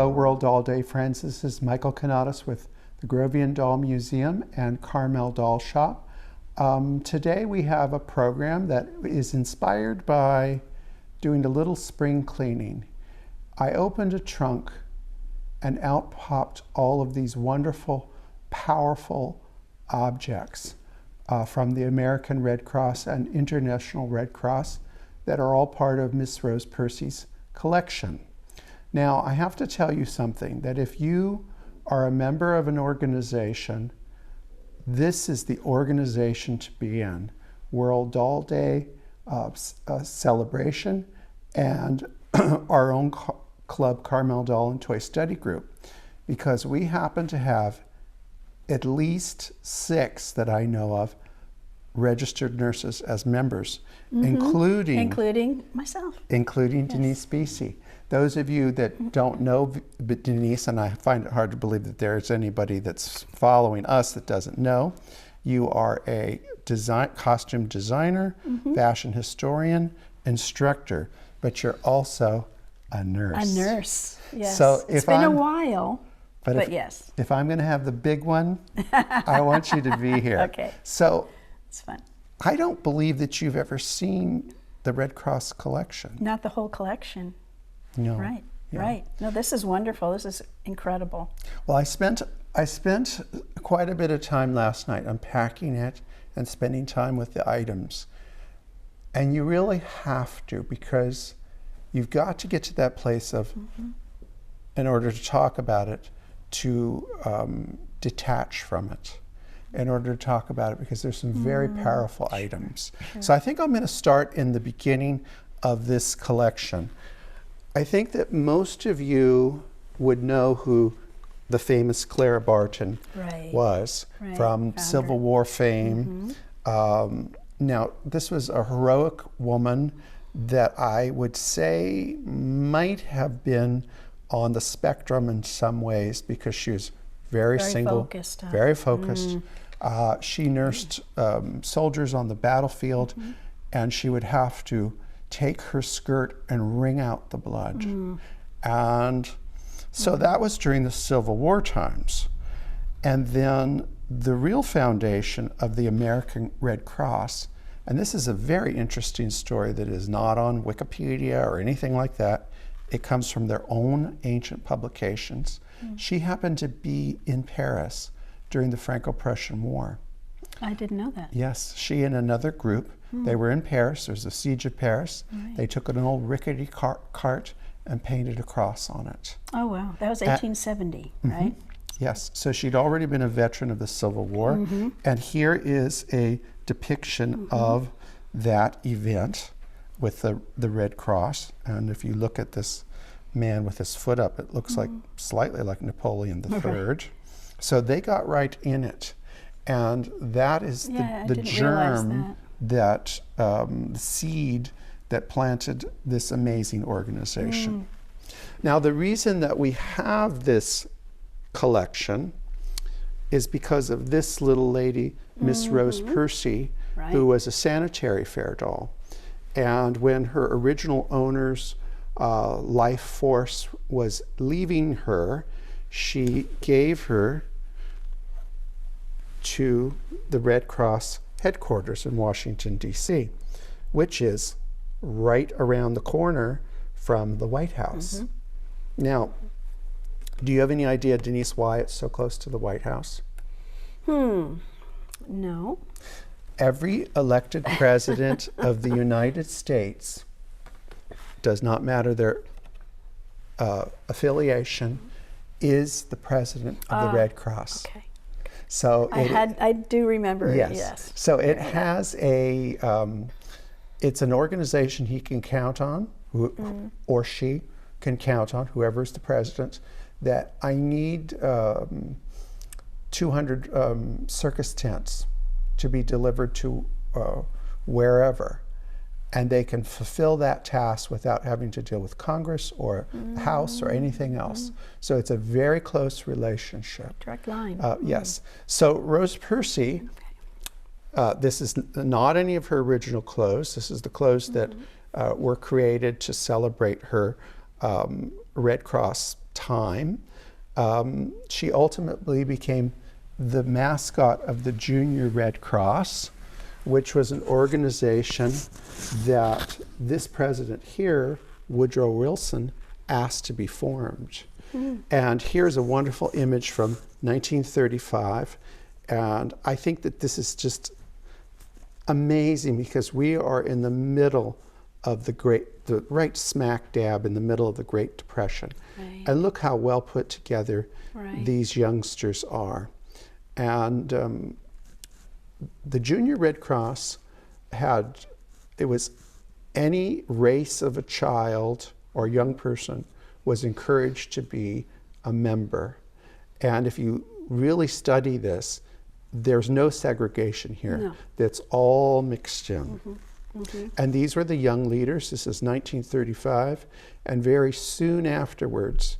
Hello World Doll Day friends, this is Michael Canadas with the Grovian Doll Museum and Carmel Doll Shop. Today we have a program that is inspired by doing a little spring cleaning. I opened a trunk and out popped all of these wonderful, powerful objects from the American Red Cross and International Red Cross that are all part of Miss Rose Percy's collection. Now, I have to tell you something, that if you are a member of an organization, this is the organization to be in. World Doll Day celebration and our own club, Carmel Doll and Toy Study Group, because we happen to have at least 6 that I know of registered nurses as members, including myself, including yes. Denise Buese. Those of you that don't know Denise, and I find it hard to believe that there's anybody that's following us that doesn't know, you are a costume designer, fashion historian, instructor, but you're also a nurse. A nurse, yes. So it's been a while, but yes. If I'm going to have the big one, I want you to be here. Okay. So it's fun. I don't believe that you've ever seen the Red Cross collection. Not the whole collection. No. Right, Yeah. right. No, this is wonderful. This is incredible. Well, I spent quite a bit of time last night unpacking it and spending time with the items. And you really have to, because you've got to get to that place of, in order to talk about it, to detach from it. In order to talk about it, because there's some very powerful items. Sure. So I think I'm going to start in the beginning of this collection. I think that most of you would know who the famous Clara Barton was, from Civil War fame. Now, this was a heroic woman that I would say might have been on the spectrum in some ways, because she was very single, focused, very focused. She nursed soldiers on the battlefield, and she would have to take her skirt and wring out the blood. And so that was during the Civil War times. And then the real foundation of the American Red Cross, and this is a very interesting story that is not on Wikipedia or anything like that. It comes from their own ancient publications. She happened to be in Paris during the Franco-Prussian War. I didn't know that. Yes, she and another group, they were in Paris. There was the siege of Paris. They took an old rickety cart and painted a cross on it. Oh, wow. That was 1870, right? Yes, so she'd already been a veteran of the Civil War. And here is a depiction of that event with the Red Cross. And if you look at this man with his foot up, it looks like slightly like Napoleon III. So they got right in it. And that is the germ that the seed that planted this amazing organization. Now, the reason that we have this collection is because of this little lady, Miss Rose Percy, who was a sanitary fair doll. And when her original owner's life force was leaving her, she gave her to the Red Cross headquarters in Washington, D.C., which is right around the corner from the White House. Now, do you have any idea, Denise, why it's so close to the White House? No. Every elected president of the United States, does not matter their affiliation, is the president of the Red Cross. Okay. So I do remember. Yes. So it has a, it's an organization he can count on, or she can count on, whoever's the president, that I need 200 circus tents to be delivered to wherever. And they can fulfill that task without having to deal with Congress or the House or anything else. So it's a very close relationship. Direct line. Yes. So Rose Percy, this is not any of her original clothes. This is the clothes that were created to celebrate her Red Cross time. She ultimately became the mascot of the Junior Red Cross, which was an organization that this president here, Woodrow Wilson, asked to be formed. And here's a wonderful image from 1935. And I think that this is just amazing because we are in the middle of the right smack dab in the middle of the Great Depression. Right. And look how well put together Right. these youngsters are. And the Junior Red Cross it was any race of a child or young person was encouraged to be a member. And if you really study this, there's no segregation here. No. That's all mixed in. Mm-hmm. And these were the young leaders. This is 1935. And very soon afterwards,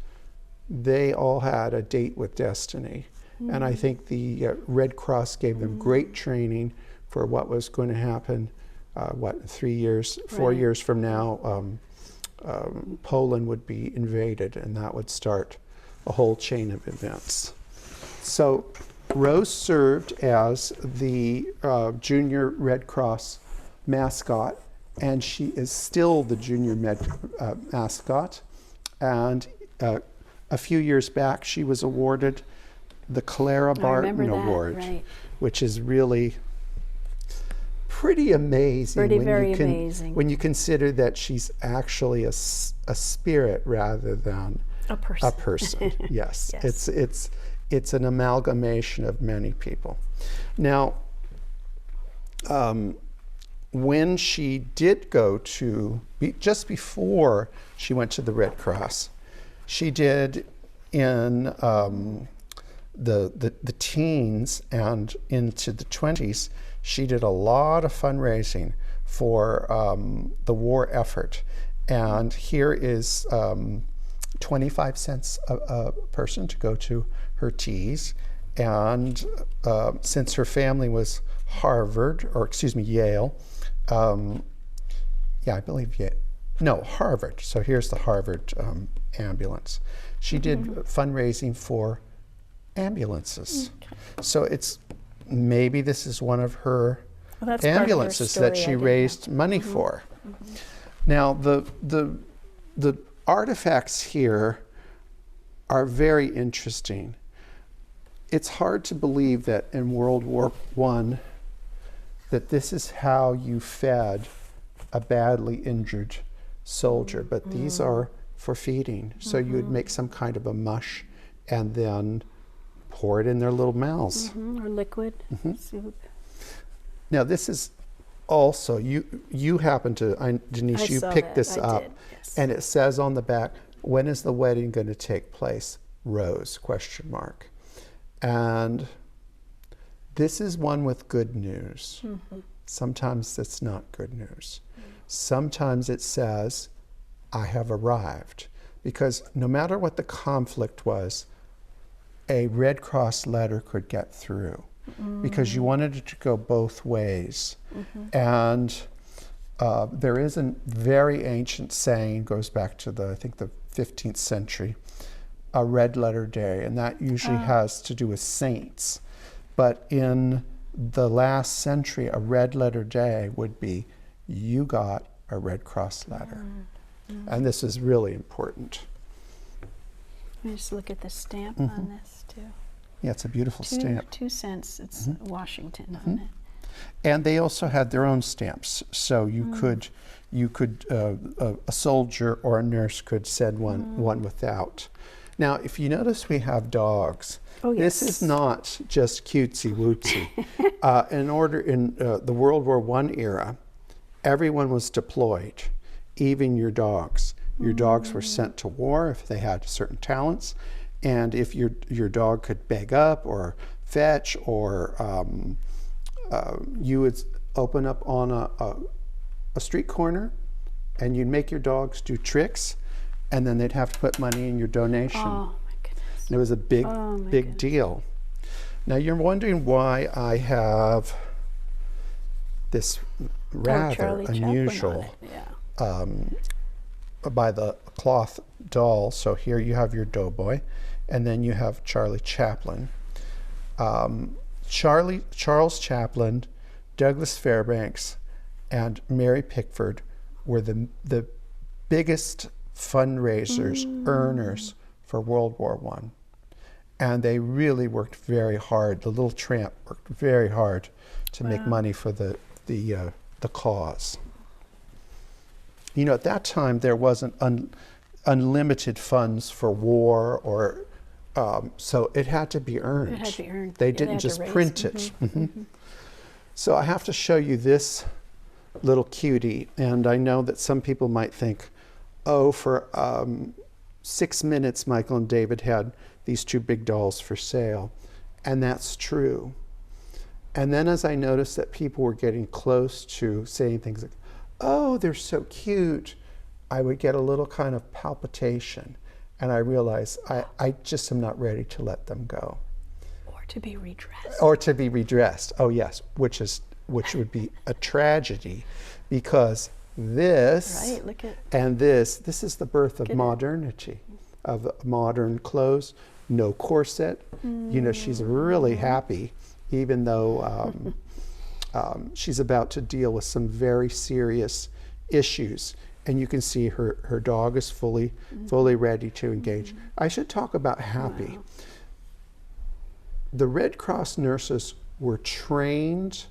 they all had a date with destiny. And I think the Red Cross gave them great training for what was going to happen, 4 years from now, Poland would be invaded, and that would start a whole chain of events. So Rose served as the Junior Red Cross mascot, and she is still the Junior mascot. And a few years back, she was awarded the Clara Barton Award, right. which is really pretty amazing. Very amazing. When you consider that she's actually a spirit rather than a person. Yes. Yes. It's an amalgamation of many people. Now, when she did go to, just before she went to the Red Cross, she did in the teens and into the 20s, she did a lot of fundraising for the war effort. And here is 25 cents a person to go to her teas. And since her family was Yale, I believe Yale. No, Harvard. So here's the Harvard ambulance. She did fundraising for ambulances. Okay. So maybe this is one of her ambulances that she raised money for. Now the artifacts here are very interesting. It's hard to believe that in World War I that this is how you fed a badly injured soldier, but these are for feeding. So you would make some kind of a mush and then pour it in their little mouths. Or liquid soup. Now this is also, you happen to, Denise, you picked this up, yes. And it says on the back, when is the wedding going to take place? Rose, ? And this is one with good news. Sometimes it's not good news. Sometimes it says, I have arrived. Because no matter what the conflict was, a Red Cross letter could get through. Because you wanted it to go both ways. And there is a very ancient saying, goes back to I think the 15th century, a red letter day, and that usually has to do with saints. But in the last century, a red letter day would be, you got a Red Cross letter. And this is really important. Let me just look at the stamp on this too. Yeah, it's a beautiful stamp. 2 cents, it's Washington on it. And they also had their own stamps. So you could a soldier or a nurse could send one without. Now, if you notice, we have dogs. Oh, yes. This is not just cutesy wootsy. In the World War I era, everyone was deployed, even your dogs. Your dogs were sent to war if they had certain talents, and if your dog could beg up or fetch, or you would open up on a street corner, and you'd make your dogs do tricks, and then they'd have to put money in your donation. Oh my goodness! And it was a big deal. Now you're wondering why I have this rather unusual by the cloth doll. So here you have your doughboy, and then you have Charlie Chaplin. Charles Chaplin, Douglas Fairbanks, and Mary Pickford were the biggest fundraisers, earners for World War I. And they really worked very hard. The little tramp worked very hard to make money for the cause. You know, at that time there wasn't unlimited funds for war, or so it had to be earned. It had to be earned. They Yeah, didn't had to just raise. print it. So I have to show you this little cutie, and I know that some people might think, oh, for 6 minutes Michael and David had these two big dolls for sale, and that's true. And then as I noticed that people were getting close to saying things like, oh, they're so cute, I would get a little kind of palpitation, and I realized I just am not ready to let them go. Or to be redressed. Or to be redressed, oh yes, which would be a tragedy, because this Right, look at. and this is the birth of modernity, of modern clothes, no corset. You know, she's really happy, even though she's about to deal with some very serious issues. And you can see her dog is fully ready to engage. I should talk about happy. Wow. The Red Cross nurses were trained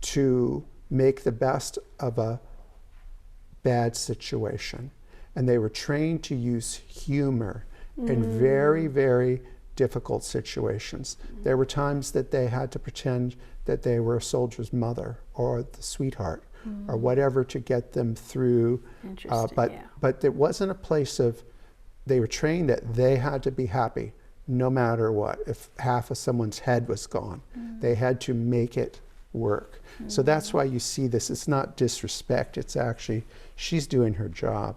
to make the best of a bad situation. And they were trained to use humor in very, very difficult situations. There were times that they had to pretend that they were a soldier's mother or the sweetheart or whatever to get them through. Interesting, But it wasn't a place of, they were trained that they had to be happy no matter what. If half of someone's head was gone, they had to make it work. So that's why you see this. It's not disrespect. It's actually, she's doing her job.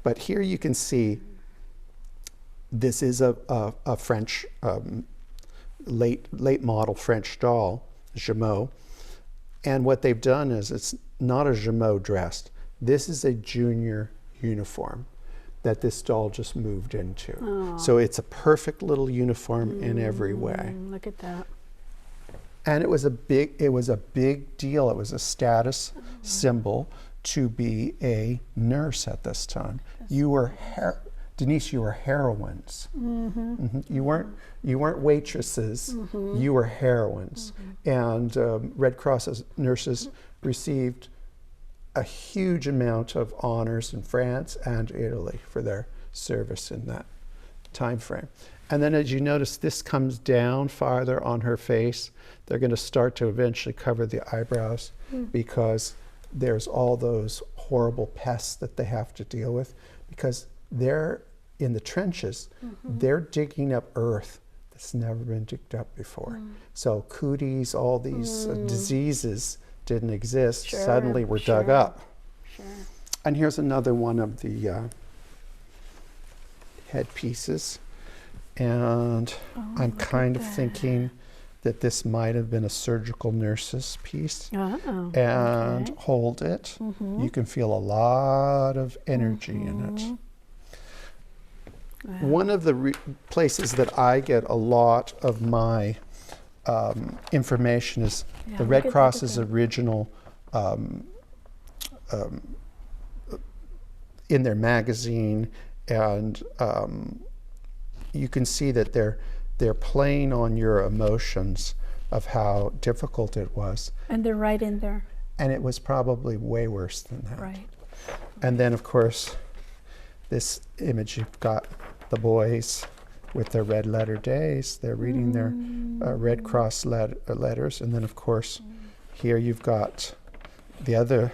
But here you can see this is a French, late model French doll, Jameau. And what they've done is it's not a Jameau dressed. This is a junior uniform that this doll just moved into. Oh. So it's a perfect little uniform in every way. Look at that. And it was a big deal. It was a status symbol to be a nurse at this time. You were Denise, you were heroines. You weren't waitresses. You were heroines. And Red Cross nurses received a huge amount of honors in France and Italy for their service in that time frame. And then as you notice, this comes down farther on her face. They're going to start to eventually cover the eyebrows because there's all those horrible pests that they have to deal with, because they're in the trenches. They're digging up earth that's never been digged up before. So cooties, all these diseases didn't exist, suddenly were dug up. And here's another one of the headpieces. And I'm kind of thinking that this might have been a surgical nurse's piece. And hold it. You can feel a lot of energy in it. One of the places that I get a lot of my information is the Red Cross's original, in their magazine, and you can see that they're playing on your emotions of how difficult it was. And they're right in there. And it was probably way worse than that. Right. And then, of course, this image, you've got the boys with their red letter days. They're reading their Red Cross letters. And then, of course, here you've got the other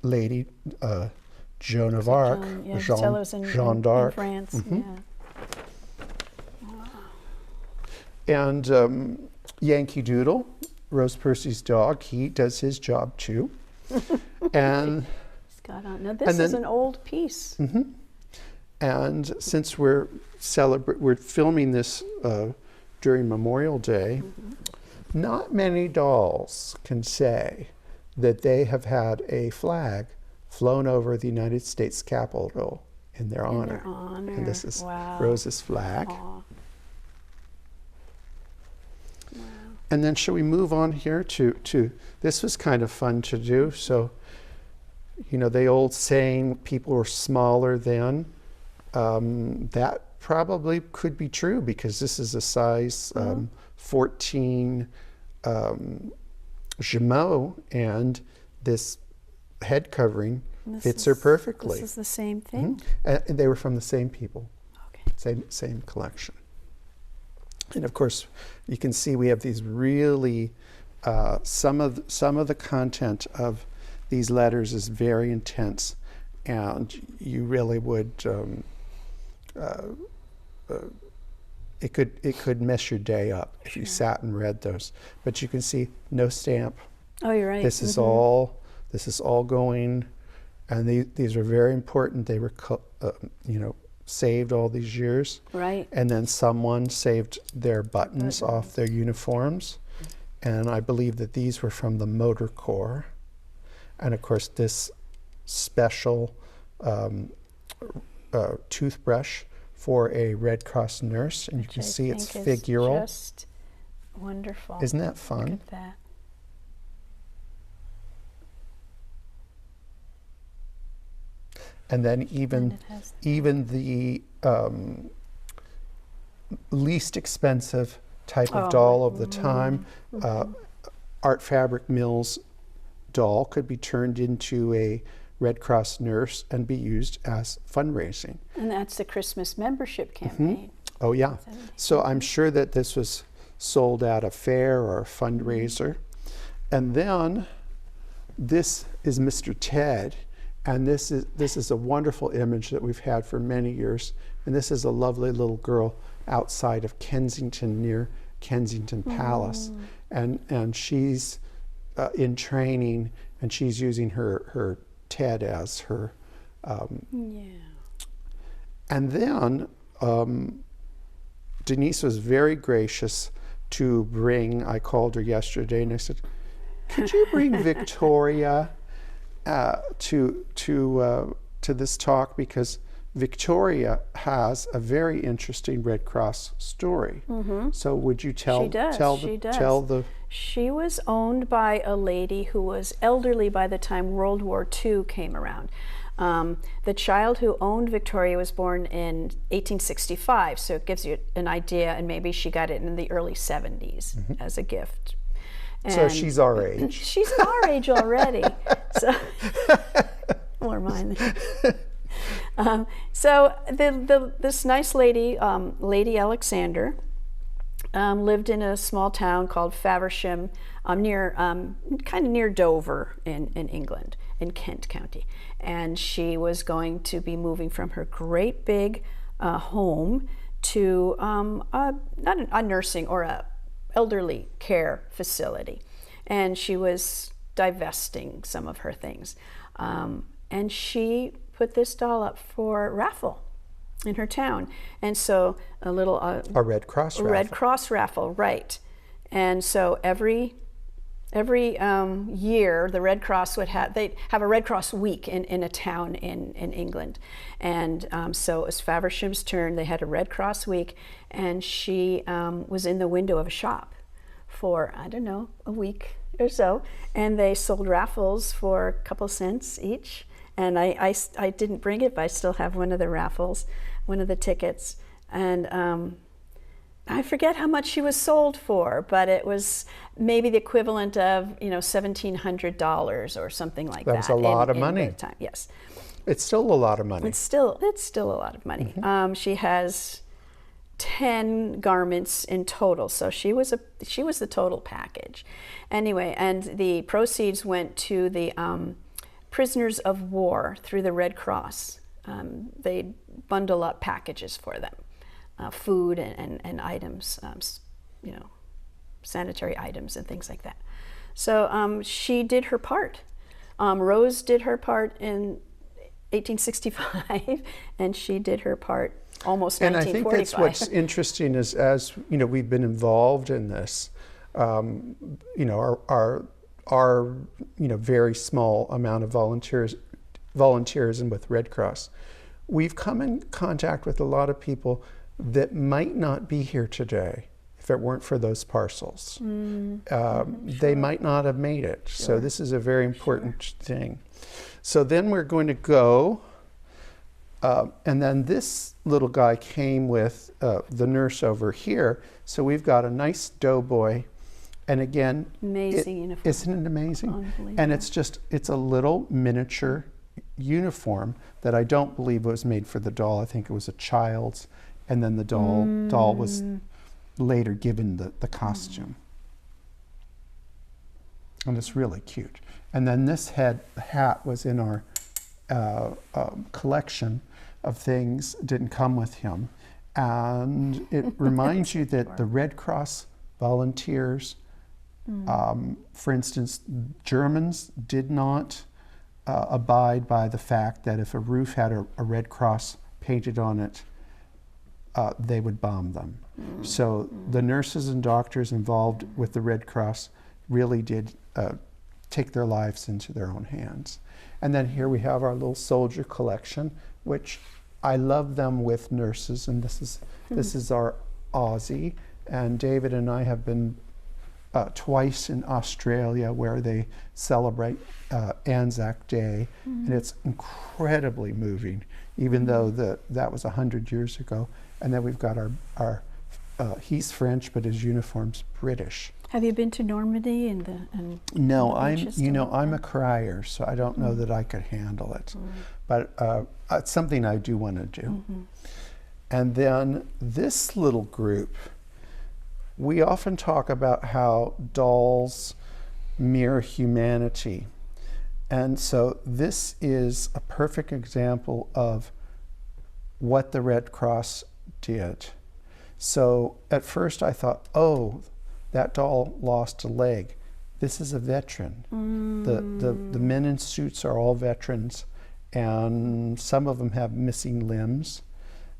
lady, Joan of Arc, Jeanne d'Arc. In France, And Yankee Doodle, Rose Percy's dog, he does his job too. And Scott on. Now this is an old piece. And since we're filming this during Memorial Day, not many dolls can say that they have had a flag flown over the United States Capitol in their In honor. their honor. And this is Wow. Rose's flag. Aw. Wow. And then should we move on here to this was kind of fun to do. So, the old saying, people were smaller then, that probably could be true because this is a size 14 jumeau, and this head covering fits her perfectly. This is the same thing? And they were from the same people, Okay. same collection. And of course, you can see we have these really, some of the content of these letters is very intense, and you really would, it could mess your day up if you sat and read those. But you can see no stamp. Oh, you're right. This is all going, and these are very important. They were, saved all these years. Right. And then someone saved their buttons off their uniforms. And I believe that these were from the Motor Corps. And of course, this special toothbrush for a Red Cross nurse. And you can see it's figural. Just wonderful. Isn't that fun? Look at that. And then even the least expensive type of doll of the time, Art Fabric Mills doll could be turned into a Red Cross nurse and be used as fundraising. And that's the Christmas membership campaign. Oh yeah. So I'm sure that this was sold at a fair or a fundraiser. And then this is Mr. Ted. And this is a wonderful image that we've had for many years. And this is a lovely little girl outside of Kensington, near Kensington Palace. And she's in training, and she's using her Ted as her. And then Denise was very gracious to bring, I called her yesterday and I said, could you bring Victoria to this talk, because Victoria has a very interesting Red Cross story. So would you tell the She was owned by a lady who was elderly by the time World War II came around. The child who owned Victoria was born in 1865, so it gives you an idea, and maybe she got it in the early 70s as a gift. And so she's our age. She's our age already. So or mine. So this nice lady, Lady Alexander, lived in a small town called Faversham, kind of near Dover in England, in Kent County. And she was going to be moving from her great big home to not a nursing or a elderly care facility. And she was divesting some of her things. And she put this doll up for raffle in her town. And so a Red Cross raffle. Red Cross raffle, right. And so every year the Red Cross they'd have a Red Cross week in a town in England. And so it was Faversham's turn. They had a Red Cross week, and she was in the window of a shop for, I don't know, a week or so. And they sold raffles for a couple cents each. And I didn't bring it, but I still have one of the raffles, one of the tickets. And I forget how much she was sold for, but it was maybe the equivalent of, $1,700 or something like that. That was a lot of money. At the time. Yes. It's still a lot of money. It's still a lot of money. She has 10 garments in total, so she was the total package. Anyway, and the proceeds went to the prisoners of war through the Red Cross. They bundle up packages for them, food and items, sanitary items and things like that. So she did her part. Rose did her part in 1865, and she did her part almost 1945. And I think that's what's interesting is, as we've been involved in this, our very small amount of volunteers volunteers and with Red Cross. We've come in contact with a lot of people that might not be here today if it weren't for those parcels. They might not have made it. So this is a very important thing. So then we're going to go, and then this little guy came with the nurse over here. So we've got a nice doughboy. And again, Amazing uniform. Isn't it amazing? Unbelievable. And it's a little miniature uniform that I don't believe was made for the doll. I think it was a child's, and then the doll was later given the costume. And it's really cute. And then this hat was in our collection of things, didn't come with him. And it reminds you that the Red Cross volunteers, for instance, Germans did not abide by the fact that if a roof had a Red Cross painted on it, they would bomb them. So the nurses and doctors involved with the Red Cross really did take their lives into their own hands. And then here we have our little soldier collection, which I love them with nurses, and this is our Aussie. And David and I have been twice in Australia where they celebrate Anzac Day, and it's incredibly moving, even though that was 100 years ago. And then we've got our he's French, but his uniform's British. Have you been to Normandy No, beaches I'm a crier, so I don't know that I could handle it. But it's something I do want to do. And then this little group, we often talk about how dolls mirror humanity. And so this is a perfect example of what the Red Cross did. So at first I thought, oh, that doll lost a leg. This is a veteran. The men in suits are all veterans, and some of them have missing limbs.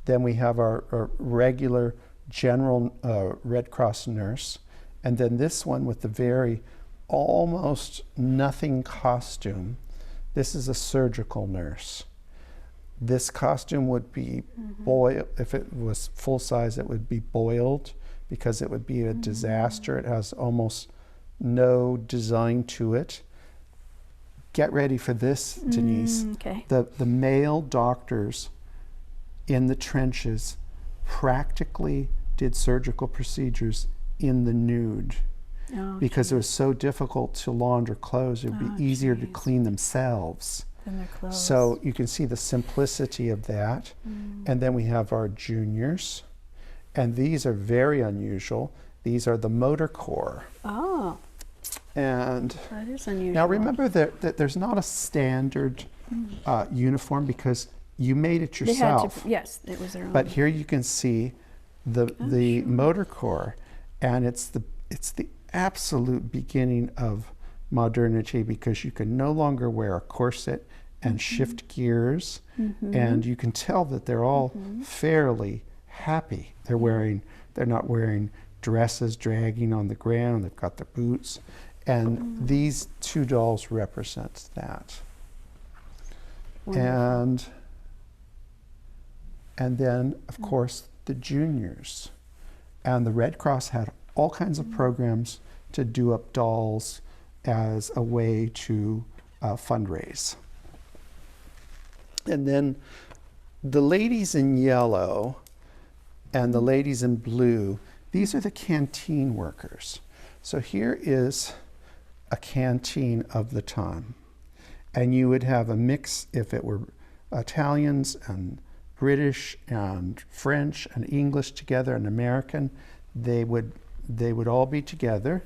Then we have our regular general Red Cross nurse, and then this one with the very almost nothing costume. This is a surgical nurse. This costume would be boiled. If it was full size, it would be boiled because it would be a disaster. It has almost no design to it. Get ready for this, Denise. Okay. The male doctors in the trenches practically did surgical procedures in the nude because it was so difficult to launder clothes. It would be easier to clean themselves. Than their clothes. So you can see the simplicity of that. And then we have our juniors, and these are very unusual. These are the motor corps. Oh, And that is unusual. now remember that there's not a standard uniform because you made it They had yourself. to, yes, it was their own. But here you can see the motor corps, and it's the absolute beginning of modernity because you can no longer wear a corset and shift gears, and you can tell that they're all fairly happy. They're not wearing dresses dragging on the ground. They've got their boots, and these two dolls represent that. Wonderful. And then, of course, the juniors. And the Red Cross had all kinds of programs to do up dolls as a way to fundraise. And then the ladies in yellow and the ladies in blue, these are the canteen workers. So here is a canteen of the time. And you would have a mix if it were Italians and British and French and English together and American. They would all be together.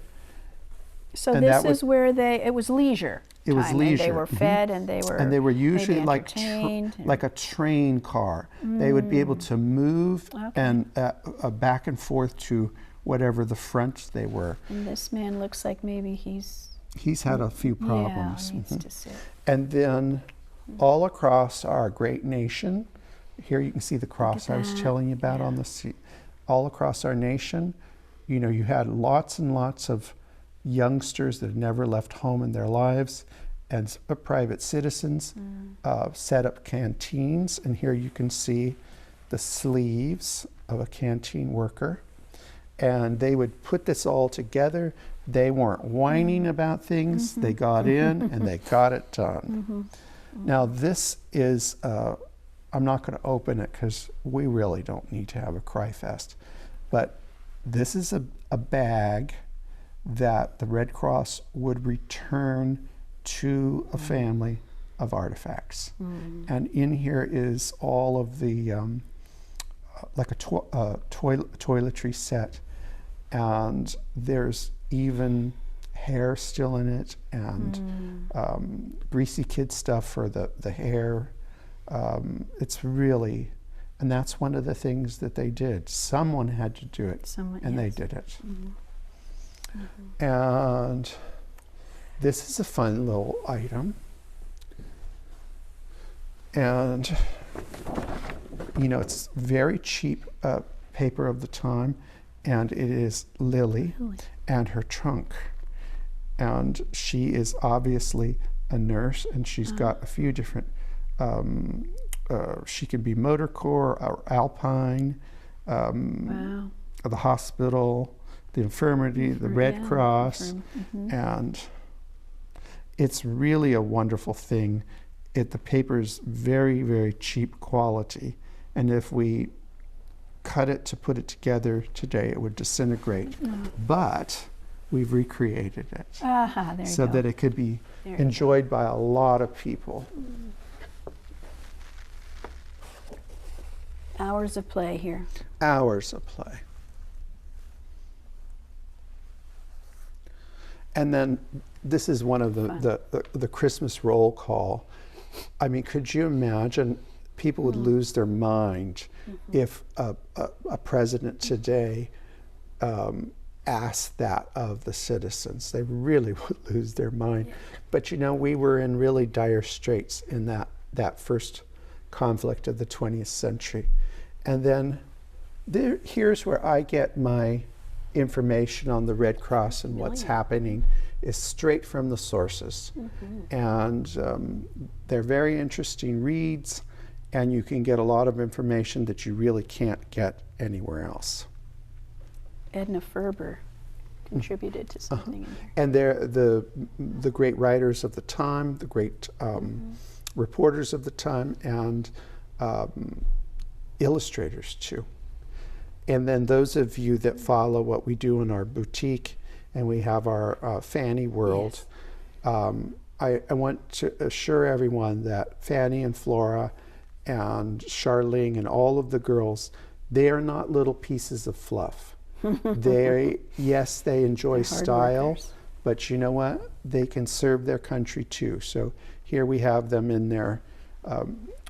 So and this is where it was leisure. It was time, leisure. And they were fed, and they were. And they were usually maybe like entertained like a train car. They would be able to move and back and forth to whatever the front they were. And this man looks like maybe he's had a few problems. Yeah, needs to sit. And then all across our great nation, here you can see the cross I was telling you about on the sea. All across our nation, you had lots and lots of youngsters that had never left home in their lives, and private citizens set up canteens. And here you can see the sleeves of a canteen worker. And they would put this all together. They weren't whining about things. They got in and they got it done. Now this is, I'm not going to open it because we really don't need to have a cry fest. But this is a bag that the Red Cross would return to a family of artifacts. And in here is all of the, like a toiletry set. And there's even hair still in it, and greasy kid stuff for the hair. It's really, and that's one of the things that they did. Someone had to do it, and they did it. And this is a fun little item. And, you know, it's very cheap paper of the time, and it is Lily and her trunk. And she is obviously a nurse, and she's got a few different, she can be motor corps or alpine, the hospital, the infirmary, the Red Cross, and it's really a wonderful thing. The paper is very, very cheap quality, and if we cut it to put it together today, it would disintegrate. But we've recreated it so that it could be enjoyed by a lot of people. Hours of play here. Hours of play. And then this is one of the Christmas roll call. I mean, could you imagine? People would lose their mind if a president today asked that of the citizens. They really would lose their mind. But you know, we were in really dire straits in that first conflict of the 20th century. And then here's where I get my information on the Red Cross and what's happening is straight from the sources. And they're very interesting reads, and you can get a lot of information that you really can't get anywhere else. Edna Ferber contributed to something in there. And they're the great writers of the time, the great reporters of the time, and illustrators too. And then those of you that follow what we do in our boutique, and we have our Fanny World, I want to assure everyone that Fanny and Flora and Charlene and all of the girls, they are not little pieces of fluff. Yes, they enjoy style, workers. But you know what? They can serve their country too. So here we have them in their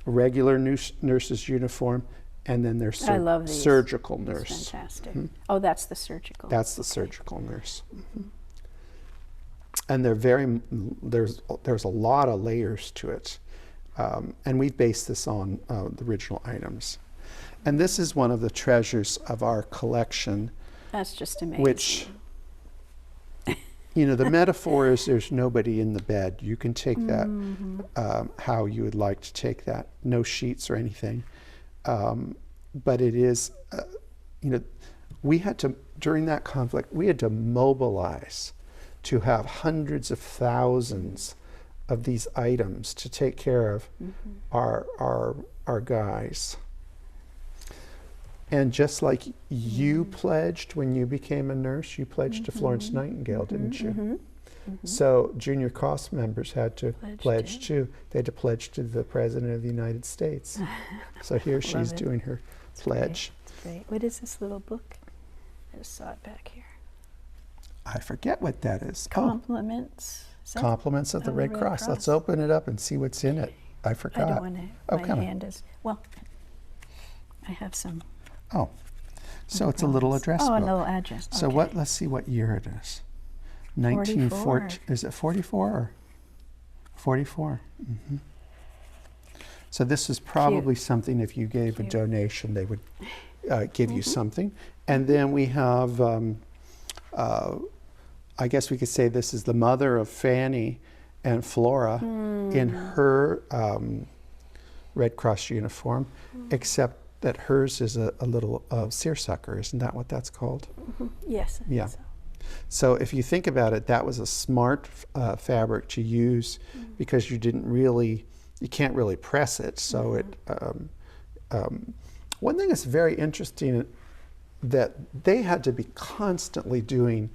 regular nurse's uniform, and then their surgical nurse. That's fantastic. Oh, that's the surgical. That's the surgical nurse. And they're there's a lot of layers to it. And we've based this on the original items. And this is one of the treasures of our collection. That's just amazing. Which, you know, the metaphor is there's nobody in the bed. You can take that how you would like to take that. No sheets or anything. But it is, you know, we had to, during that conflict, we had to mobilize to have hundreds of thousands of these items to take care of our guys. And just like you pledged when you became a nurse, you pledged to Florence Nightingale, didn't you? So junior cost members had to pledge too. They had to pledge to the President of the United States. So here she's doing her pledge. That's great. What is this little book? I just saw it back here. I forget what that is. Compliments. Compliments of the Red Cross. Let's open it up and see what's in it. I forgot. I don't want to. My hand is, well, I have some. Oh, so it's a little address book. Oh, a little address. So what? Let's see what year it is. 1940. Is it 44 or 44? So this is probably something. If you gave a donation, they would give you something. And then we have. I guess we could say this is the mother of Fanny, and Flora in her Red Cross uniform, except that hers is a little seersucker. Isn't that what that's called? Yes. I think Yeah. so. So if you think about it, that was a smart fabric to use because you can't really press it. So one thing that's very interesting that they had to be constantly doing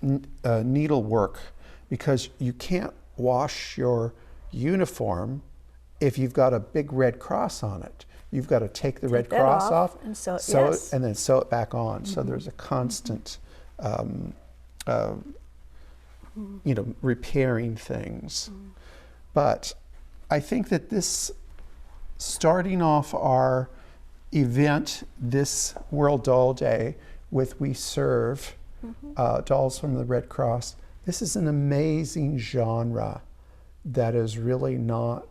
needlework because you can't wash your uniform if you've got a big red cross on it. You've got to take the red that cross off off and sew it, sew yes. it, and then sew it back on. So there's a constant, repairing things. But I think that this, starting off our event this World Doll Day with We Serve dolls from the Red Cross, this is an amazing genre that is really not.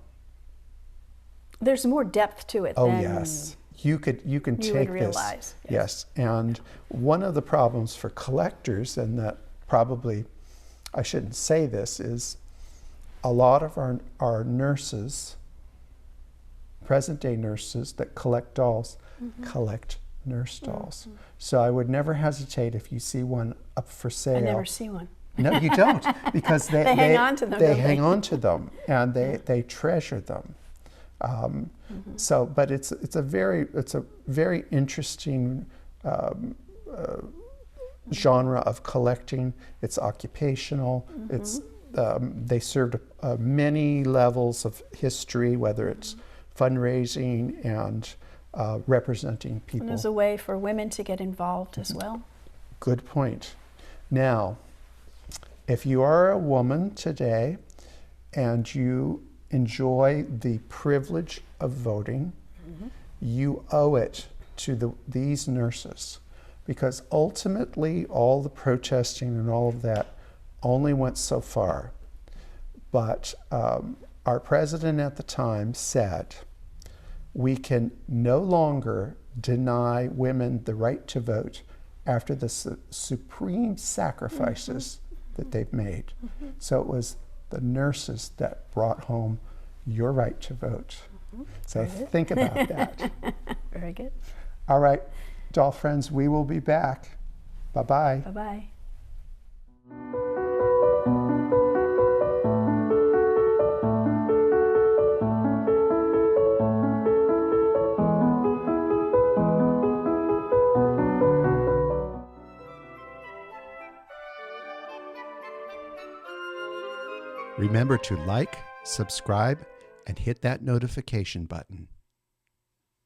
There's more depth to it. Oh than yes, you can you take would this. realize. Yes, and one of the problems for collectors, and that probably I shouldn't say this, is a lot of our nurses, present day nurses that collect dolls, collect nurse dolls. So I would never hesitate if you see one up for sale. I never see one. No, you don't, because they hang on to them, They don't they? hang on to them, and they treasure them. So, but it's a very interesting genre of collecting. It's occupational. It's they served many levels of history, whether it's fundraising and representing people. And there's a way for women to get involved as well. Good point. Now, if you are a woman today and you enjoy the privilege of voting, you owe it to these nurses, because ultimately all the protesting and all of that only went so far. But our president at the time said, we can no longer deny women the right to vote after the supreme sacrifices that they've made. So it was the nurses that brought home your right to vote. So think about that. Very good. All right, doll friends, we will be back. Bye-bye. Bye-bye. Remember to like, subscribe, and hit that notification button.